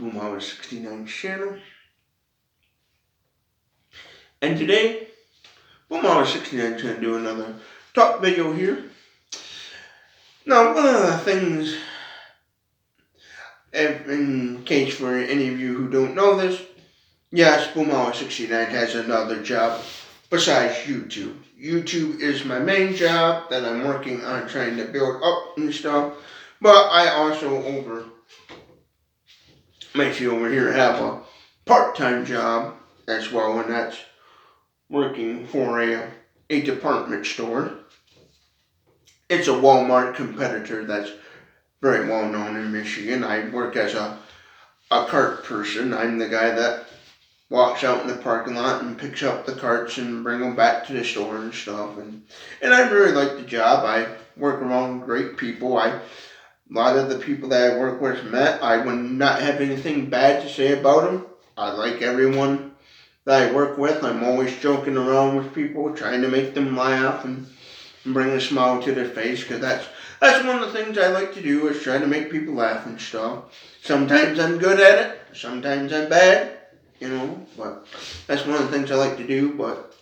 Boomhauer69 channel. And today, Boomhauer69 is going to do another talk video here. Now, one of the things, in case for any of you who don't know this, yes, Boomhauer69 has another job besides YouTube. YouTube is my main job that I'm working on trying to build up and stuff. But I also over here have a part-time job as well, and that's working for a department store. It's a Walmart competitor that's very well known in Michigan. I work as a cart person. I'm the guy that walks out in the parking lot and picks up the carts and bring them back to the store and stuff. And I really like the job. I work around great people. A lot of the people that I work with I would not have anything bad to say about them. I like everyone that I work with. I'm always joking around with people, trying to make them laugh and bring a smile to their face, because that's one of the things I like to do, is try to make people laugh and stuff. Sometimes I'm good at it, sometimes I'm bad, but that's one of the things I like to do. But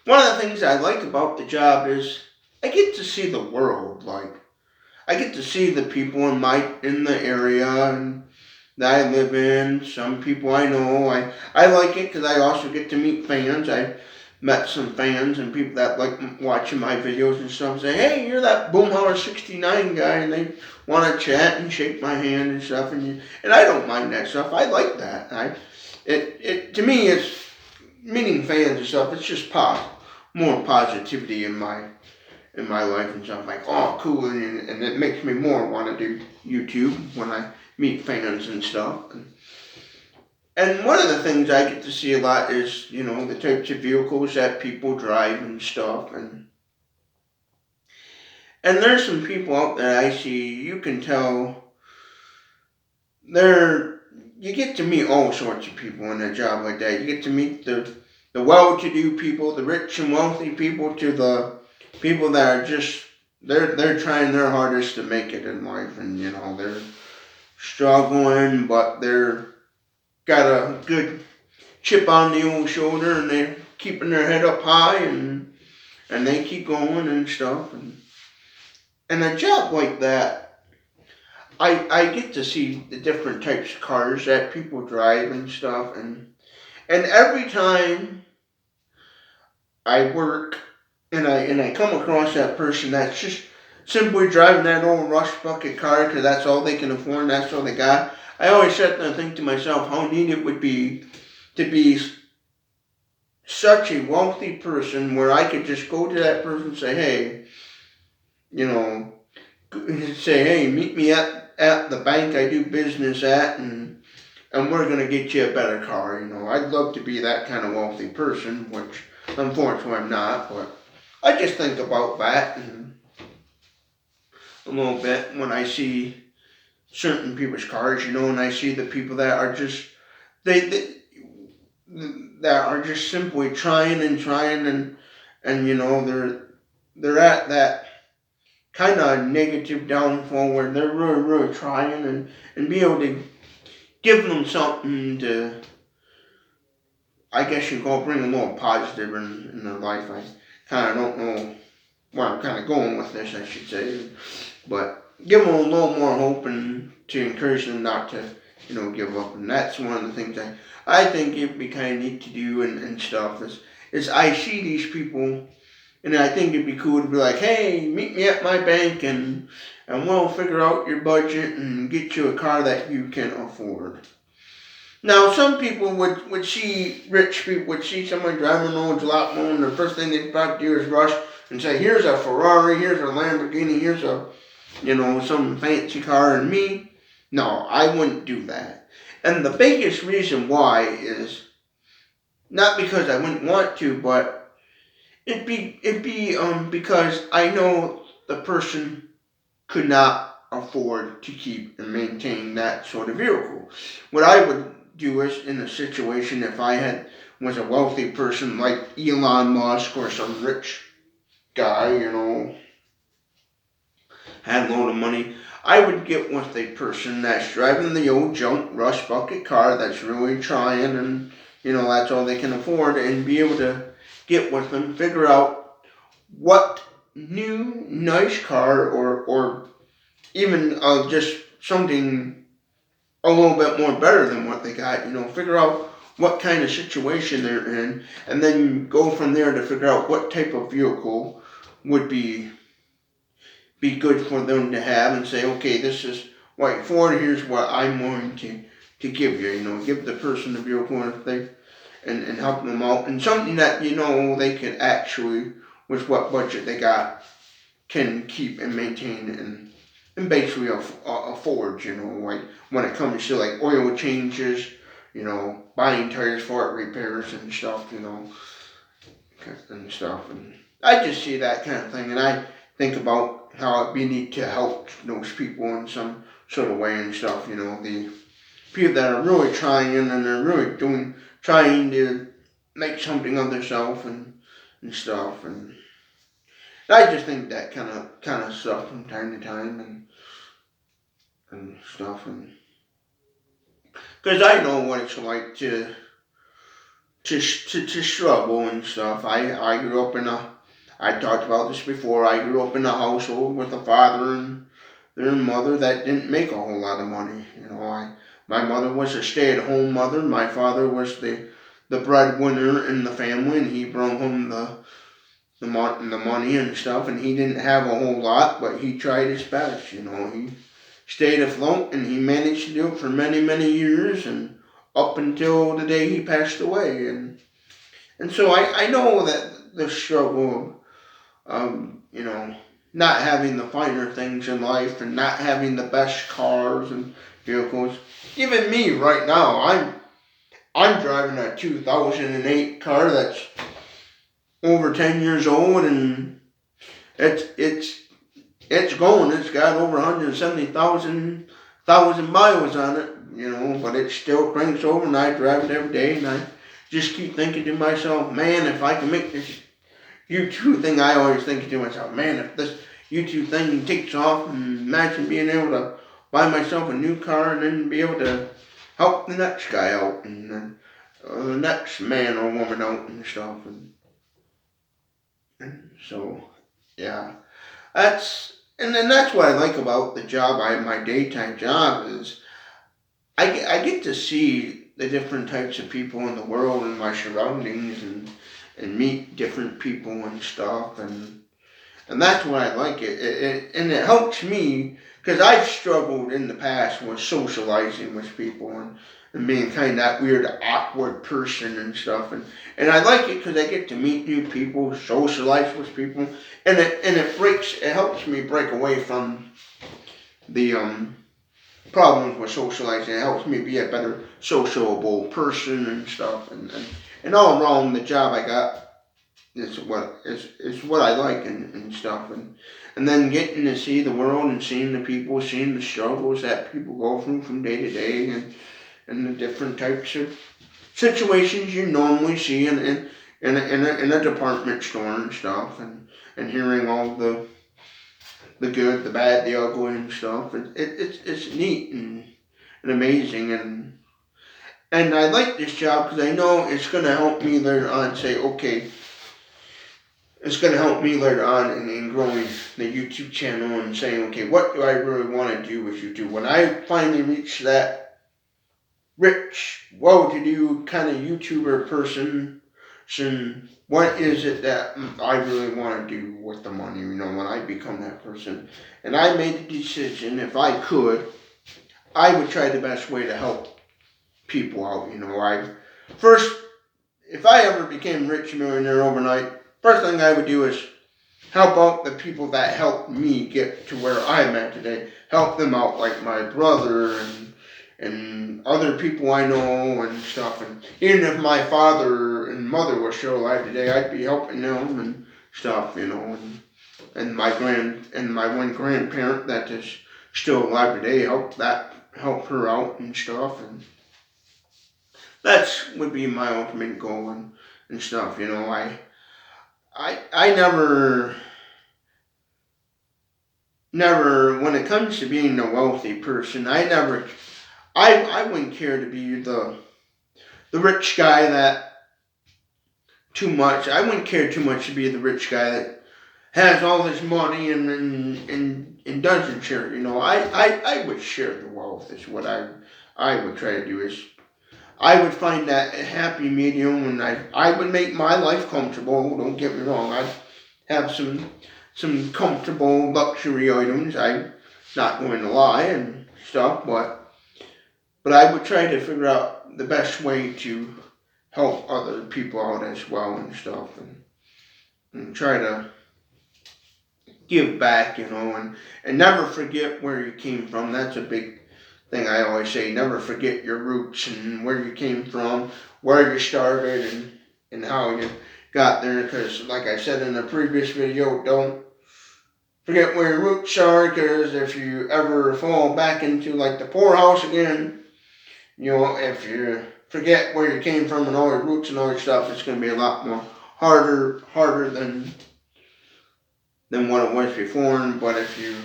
one of the things I like about the job is I get to see the world. Like, I get to see the people in the area and that I live in. Some people I know. I like it because I also get to meet fans. I met some fans and people that like watching my videos and stuff, say, hey, you're that Boomhauer69 guy, and they want to chat and shake my hand and stuff, and I don't mind that stuff. I like that. To me, it's meeting fans and stuff. It's just more positivity in my life and stuff, like, oh, cool, and it makes me more want to do YouTube when I meet fans and stuff. And one of the things I get to see a lot is, the types of vehicles that people drive and stuff. And there's some people out there I see, you can tell, you get to meet all sorts of people in a job like that. You get to meet the well-to-do people, the rich and wealthy people, to the people that are just, they're trying their hardest to make it in life. And, they're struggling, but they're got a good chip on the old shoulder, and they're keeping their head up high, and they keep going and stuff. And a job like that, I get to see the different types of cars that people drive and stuff. And every time I work and I come across that person that's just simply driving that old rush bucket car because that's all they can afford and that's all they got, I always sit there and think to myself how neat it would be to be such a wealthy person where I could just go to that person and say, hey, meet me at the bank I do business at, and we're going to get you a better car. I'd love to be that kind of wealthy person, which unfortunately I'm not, but I just think about that and a little bit when I see certain people's cars, and I see the people that are just, that are just simply trying and they're at that kind of negative downfall where they're really, really trying and be able to give them something to, I guess you call, bring a little positive in their life. I kind of don't know where I'm kind of going with this, I should say, but give them a little more hope and to encourage them not to, give up. And that's one of the things I think it'd be kind of neat to do and stuff, is I see these people, and I think it'd be cool to be like, hey, meet me at my bank and we'll figure out your budget and get you a car that you can afford. Now, some people would see, rich people would see someone driving an old jalopno, and the first thing they'd probably do is rush and say, here's a Ferrari, here's a Lamborghini, here's a, some fancy car. And me, no, I wouldn't do that. And the biggest reason why is not because I wouldn't want to, but it'd be because I know the person could not afford to keep and maintain that sort of vehicle. What I would do is, in a situation, if I was a wealthy person like Elon Musk or some rich guy, had a load of money, I would get with a person that's driving the old junk rust bucket car that's really trying, and that's all they can afford, and be able to get with them, figure out what new nice car, or even just something a little bit more better than what they got. Figure out what kind of situation they're in, and then go from there to figure out what type of vehicle would be good for them to have, and say, okay, this is white Ford. Here's what I'm going to give you. Give the person the vehicle, and if they and help them out, and something that they can actually, with what budget they got, can keep and maintain and basically afford. Like when it comes to like oil changes, buying tires for it, repairs and stuff. And stuff. And I just see that kind of thing, and I think about how it'd be neat to help those people in some sort of way and stuff. The people that are really trying, and they're really trying to make something of themselves and stuff. And I just think that kind of stuff from time to time and stuff. And because I know what it's like to struggle and stuff. I grew up I talked about this before. I grew up in a household with a father and their mother that didn't make a whole lot of money. My mother was a stay-at-home mother. My father was the breadwinner in the family, and he brought home the money and stuff. And he didn't have a whole lot, but he tried his best. He stayed afloat, and he managed to do it for many, many years, and up until the day he passed away. And so I know that the struggle of, not having the finer things in life, and not having the best cars and vehicles. Even me right now, I'm driving a 2008 car that's over 10 years old, and it's going. It's got over 170,000 miles on it, but it still cranks over, and I drive it every day, and I just keep thinking to myself, man, if I can make this YouTube thing, I always think to myself, man, if this YouTube thing takes off, and imagine being able to buy myself a new car, and then be able to help the next guy out, and the next man or woman out and stuff, and so, yeah. And then that's what I like about the job. My daytime job is I get to see the different types of people in the world and my surroundings, and meet different people and stuff, and that's why I like it. And it helps me, because I've struggled in the past with socializing with people, and being kind of that weird, awkward person and stuff. And I like it because I get to meet new people, socialize with people, and it helps me break away from the problems with socializing. It helps me be a better sociable person and stuff. And all around, the job I got is what I like and stuff. And then getting to see the world, and seeing the people, seeing the struggles that people go through from day to day, and the different types of situations you normally see in a department store and stuff, and hearing all the good, the bad, the ugly and stuff. It's neat and amazing, and I like this job because I know it's going to help me later on say, okay, it's going to help me later on in growing the YouTube channel, and saying, okay, what do I really want to do with YouTube? When I finally reach that rich, well-to-do kind of YouTuber person, what is it that I really want to do with the money, when I become that person? And I made the decision, if I could, I would try the best way to help people out. If I ever became rich millionaire overnight, first thing I would do is help out the people that helped me get to where I'm at today. Help them out, like my brother and other people I know and stuff. And even if my father and mother were still alive today, I'd be helping them and stuff, and my one grandparent that is still alive today, help her out and stuff. And that's would be my ultimate goal and stuff. I never never, when it comes to being a wealthy person, I wouldn't care to be the rich guy that too much. I wouldn't care too much to be the rich guy that has all this money and doesn't share. I would share the wealth. Is what I would try to do. Is I would find that happy medium, and I would make my life comfortable. Don't get me wrong. I'd have some comfortable luxury items. I'm not going to lie and stuff, but I would try to figure out the best way to help other people out as well and stuff, and try to give back, and never forget where you came from. That's a big thing I always say. Never forget your roots and where you came from, where you started, and how you got there. Because, like I said in the previous video, don't forget where your roots are. Because if you ever fall back into like the poorhouse again, if you forget where you came from and all your roots and all your stuff, it's going to be a lot more harder than what it was before. But if you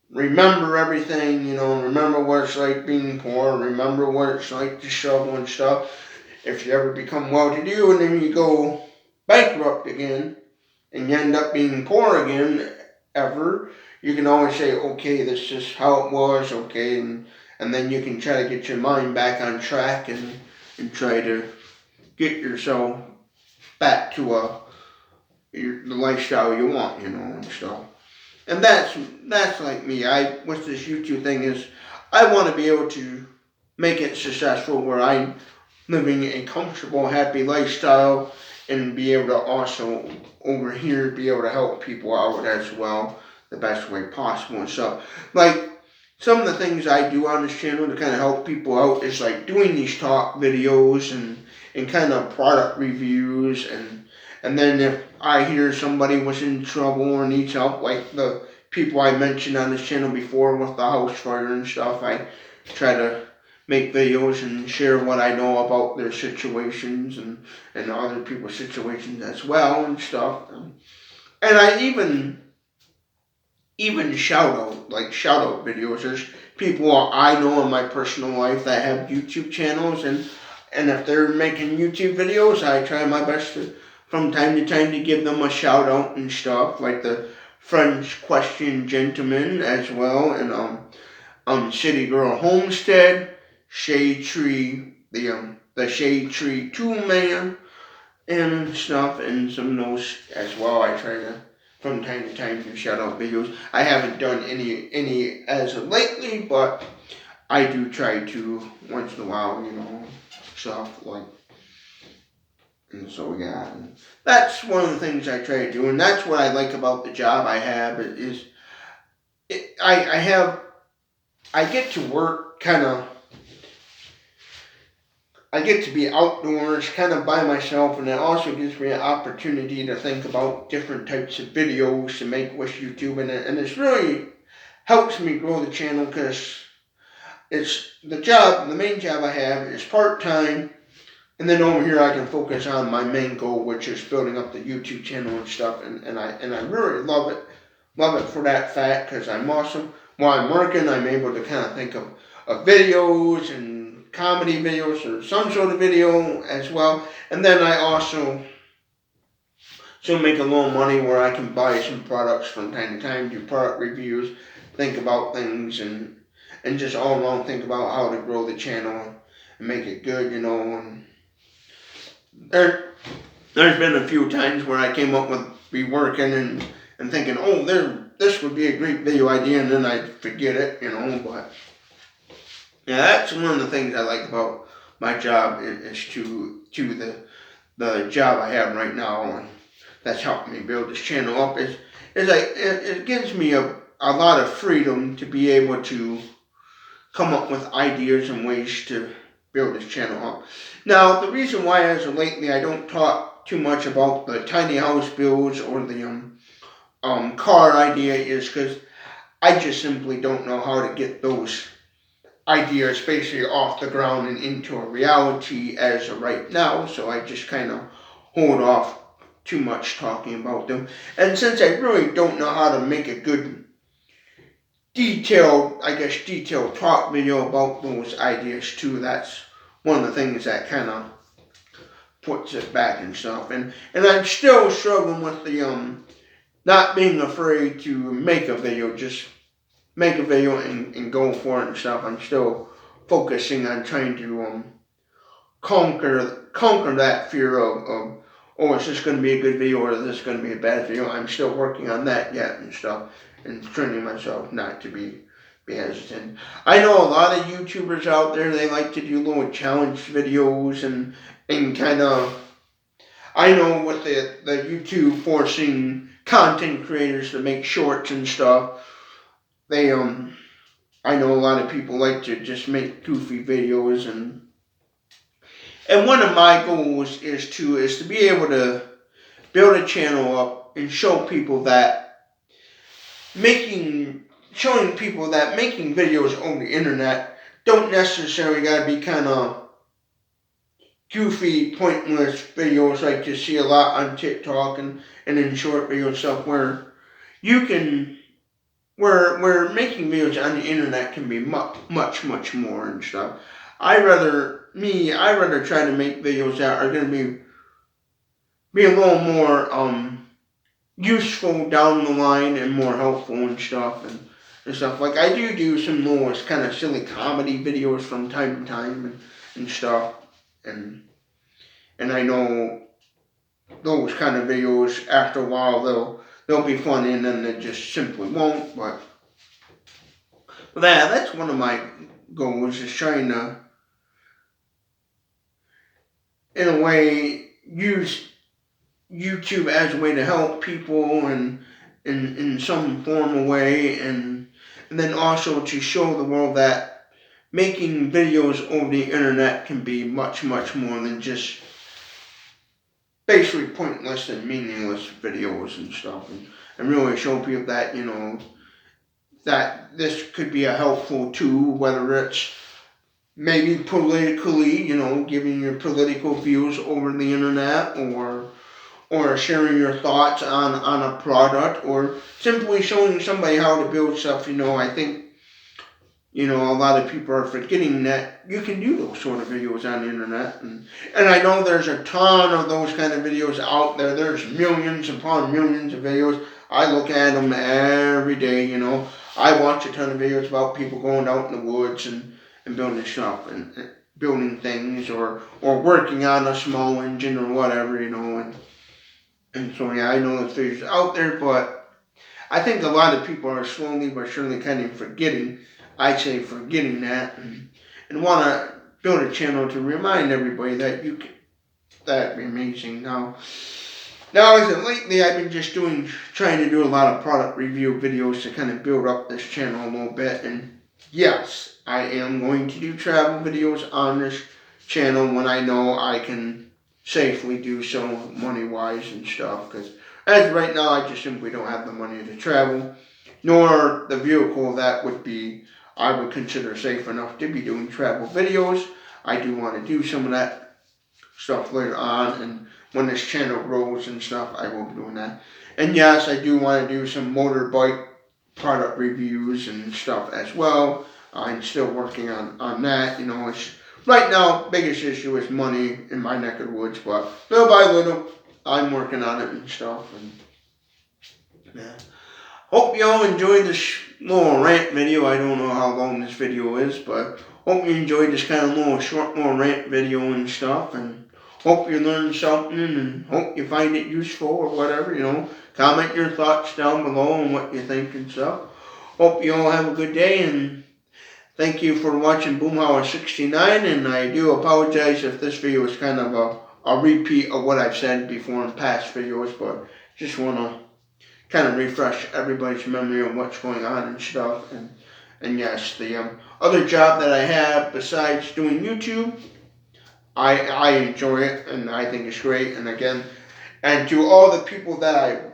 remember everything, remember what it's like being poor, remember what it's like to struggle and stuff. If you ever become well-to-do and then you go bankrupt again and you end up being poor again, you can always say, okay, this is how it was, okay, and then you can try to get your mind back on track and try to get yourself back to the lifestyle you want, and stuff. And that's like me. With this YouTube thing is, I want to be able to make it successful where I'm living a comfortable, happy lifestyle, and be able to also over here be able to help people out as well the best way possible and stuff. Like some of the things I do on this channel to kind of help people out is like doing these talk videos and kind of product reviews, and then if I hear somebody was in trouble or needs help, like the people I mentioned on this channel before with the house fire and stuff, I try to make videos and share what I know about their situations and other people's situations as well and stuff. And I even shout out videos. There's people I know in my personal life that have YouTube channels, and if they're making YouTube videos, I try my best to, from time to time, to give them a shout out and stuff, like the French Question Gentleman as well, and City Girl Homestead, Shade Tree, the Shade Tree 2 Man and stuff, and some of those as well. I try to from time to time do shout out videos. I haven't done any as of lately, but I do try to once in a while, stuff like. And so yeah, and that's one of the things I try to do, and that's what I like about the job I have I get to work I get to be outdoors kind of by myself, and it also gives me an opportunity to think about different types of videos to make with YouTube, and it's really helps me grow the channel because the main job I have is part-time, and then over here I can focus on my main goal, which is building up the YouTube channel and stuff, and I really love it for that fact, because I'm awesome. While I'm working, I'm able to kind of think of videos and comedy videos or some sort of video as well, and then I also make a little money where I can buy some products from time to time, do product reviews, think about things, and just all along think about how to grow the channel and make it good, and there's been a few times where I came up with be working and thinking, oh, this would be a great video idea, and then I'd forget it, but yeah, that's one of the things I like about my job is to the job I have right now, and that's helping me build this channel up. Is like it gives me a lot of freedom to be able to come up with ideas and ways to build this channel up. Now, the reason why as of lately I don't talk too much about the tiny house builds or the car idea is because I just simply don't know how to get those ideas basically off the ground and into a reality as of right now, so I just kind of hold off too much talking about them. And since I really don't know how to make a good detailed talk video about those ideas too. That's one of the things that kind of puts it back and stuff. And I'm still struggling with the not being afraid to make a video, just make a video and go for it and stuff. I'm still focusing on trying to conquer that fear of oh, is this going to be a good video or is this going to be a bad video? I'm still working on that yet and stuff, and training myself not to be hesitant. I know a lot of YouTubers out there, they like to do little challenge videos and kind of, I know with the YouTube forcing content creators to make shorts and stuff, they I know a lot of people like to just make goofy videos, and one of my goals is to be able to build a channel up and showing people that making videos on the internet don't necessarily gotta be kind of goofy, pointless videos like you see a lot on TikTok and in short video stuff where you can where making videos on the internet can be much more and stuff. I rather try to make videos that are going to be a little more useful down the line and more helpful and stuff and stuff. Like I do some little kind of silly comedy videos from time to time and stuff, and I know those kind of videos after a while they'll be funny and then they just simply won't. But that's one of my goals, is trying to, in a way, use YouTube as a way to help people and in some form of way, and then also to show the world that making videos over the internet can be much more than just basically pointless and meaningless videos and stuff, and really show people that, you know, that this could be a helpful tool, whether it's maybe politically, you know, giving your political views over the internet, or sharing your thoughts on a product, or simply showing somebody how to build stuff. You know, I think, you know, a lot of people are forgetting that you can do those sort of videos on the internet. And I know there's a ton of those kind of videos out there. There's millions upon millions of videos. I look at them every day, you know. I watch a ton of videos about people going out in the woods and building stuff and building things, or working on a small engine or whatever, you know. And so, yeah, I know there's videos out there, but I think a lot of people are slowly but surely kind of forgetting that, and want to build a channel to remind everybody that that'd be amazing. Now, lately I've been just trying to do a lot of product review videos to kind of build up this channel a little bit. And yes, I am going to do travel videos on this channel when I know I can safely do so money-wise and stuff. Because as of right now, I just simply don't have the money to travel, nor the vehicle that I would consider safe enough to be doing travel videos. I do want to do some of that stuff later on, and when this channel grows and stuff, I will be doing that. And yes, I do want to do some motorbike product reviews and stuff as well. I'm still working on that. You know, it's right now, biggest issue is money in my neck of the woods, but little by little, I'm working on it and stuff. And yeah, hope you all enjoyed this little rant video. I don't know how long this video is, but hope you enjoyed this kind of little rant video and stuff, and hope you learned something, and hope you find it useful or whatever, you know. Comment your thoughts down below and what you think and stuff. Hope you all have a good day, and thank you for watching Boomhauer69, and I do apologize if this video is kind of a repeat of what I've said before in past videos, but just want to kind of refresh everybody's memory on what's going on and stuff. And yes, the other job that I have besides doing YouTube, I enjoy it, and I think it's great. And again, and to all the people that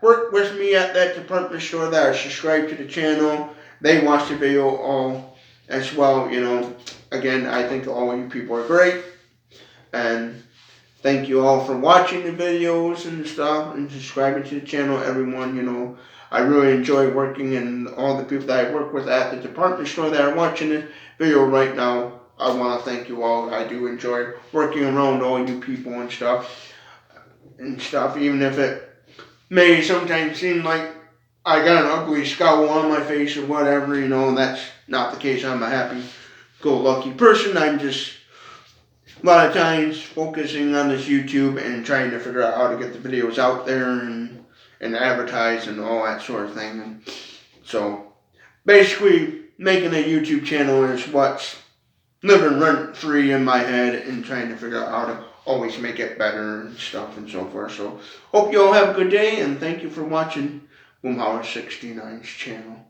work with me at that department store that are subscribed to the channel, they watch the video all as well, you know. Again, I think all of you people are great, and thank you all for watching the videos and stuff and subscribing to the channel, everyone, you know. I really enjoy working, and all the people that I work with at the department store that are watching this video right now, I want to thank you all. I do enjoy working around all you people and stuff, even if it may sometimes seem like I got an ugly scowl on my face or whatever, that's not the case. I'm a happy-go-lucky person. I'm just a lot of times focusing on this YouTube and trying to figure out how to get the videos out there and advertise and all that sort of thing. And so basically making a YouTube channel is what's living rent-free in my head and trying to figure out how to always make it better and stuff and so forth. So hope you all have a good day, and thank you for watching Boomhauer69's channel.